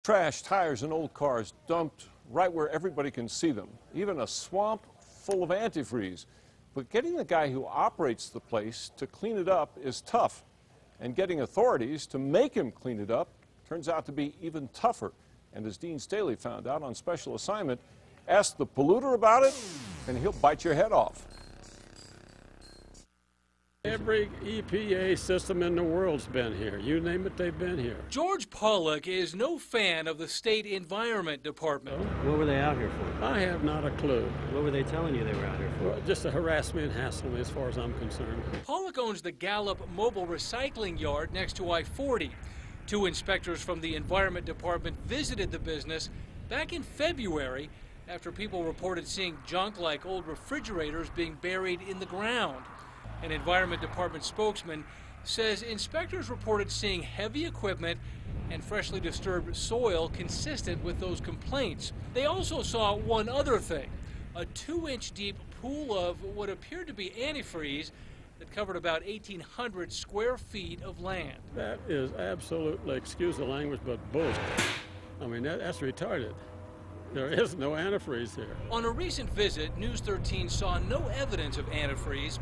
Trash, tires, and old cars dumped right where everybody can see them. Even a swamp full of antifreeze. But getting the guy who operates the place to clean it up is tough. And getting authorities to make him clean it up turns out to be even tougher. And as Dean Staley found out on special assignment, ask the polluter about it and he'll bite your head off. Every EPA system in the world's been here. You name it, they've been here. George Pollock is no fan of the state Environment Department. What were they out here for? I have not a clue. What were they telling you they were out here for? Well, just to harass me and hassle me as far as I'm concerned. Pollock owns the Gallup Mobile Recycling Yard next to I-40. Two inspectors from the Environment Department visited the business back in February after people reported seeing junk like old refrigerators being buried in the ground. An Environment Department spokesman says inspectors reported seeing heavy equipment and freshly disturbed soil consistent with those complaints. They also saw one other thing, a 2-inch deep pool of what appeared to be antifreeze that covered about 1,800 square feet of land. That is absolutely, excuse the language, but bullshit. I mean, that's retarded. There is no antifreeze here. On a recent visit, News 13 saw no evidence of antifreeze.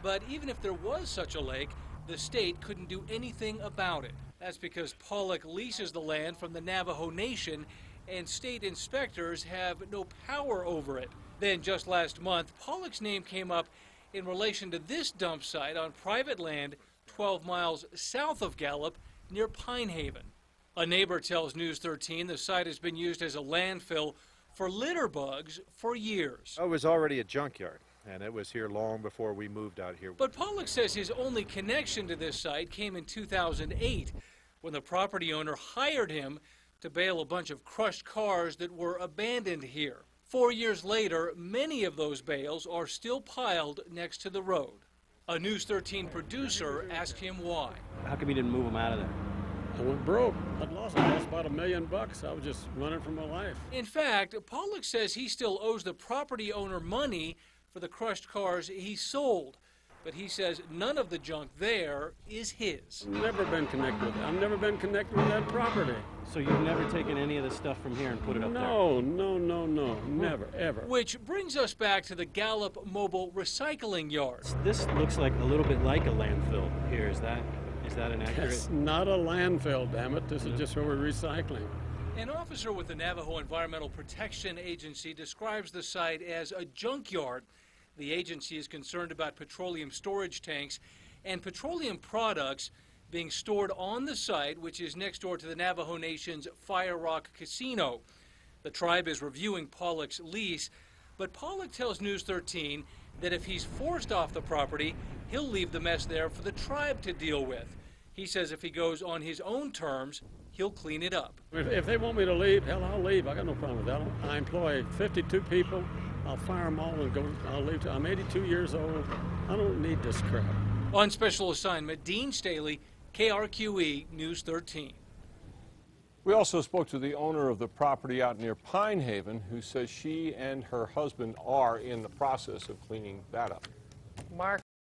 But even if there was such a lake, the state couldn't do anything about it. That's because Pollock leases the land from the Navajo Nation, and state inspectors have no power over it. Then just last month, Pollock's name came up in relation to this dump site on private land 12 miles south of Gallup near Pine Haven. A neighbor tells News 13 the site has been used as a landfill for litter bugs for years. It was already a junkyard, and it was here long before we moved out here. But Pollock says his only connection to this site came in 2008, when the property owner hired him to bail a bunch of crushed cars that were abandoned here. 4 years later, many of those bales are still piled next to the road. A News 13 producer asked him why. How come you didn't move them out of there? I went broke. I lost about $1 million. I was just running for my life. In fact, Pollock says he still owes the property owner money for the crushed cars he sold. But he says none of the junk there is his. Never been connected with it. I've never been connected with that property. So you've never taken any of the stuff from here and put it up there? No, never, ever. Which brings us back to the Gallup Mobile Recycling Yard. This looks like a little bit like a landfill here. Is that an accurate? It's not a landfill, damn it. This is just where we're recycling. An officer with the Navajo Environmental Protection Agency describes the site as a junkyard. The agency is concerned about petroleum storage tanks and petroleum products being stored on the site, which is next door to the Navajo Nation's Fire Rock Casino. The tribe is reviewing Pollock's lease, but Pollock tells News 13 that if he's forced off the property, he'll leave the mess there for the tribe to deal with. He says if he goes on his own terms, he'll clean it up. If they want me to leave, hell, I'll leave. I got no problem with that. I employ 52 people. I'll fire them all and go. I'll leave. I'm 82 years old. I don't need this crap. On special assignment, Dean Staley, KRQE News 13. We also spoke to the owner of the property out near Pine Haven, who says she and her husband are in the process of cleaning that up. Mark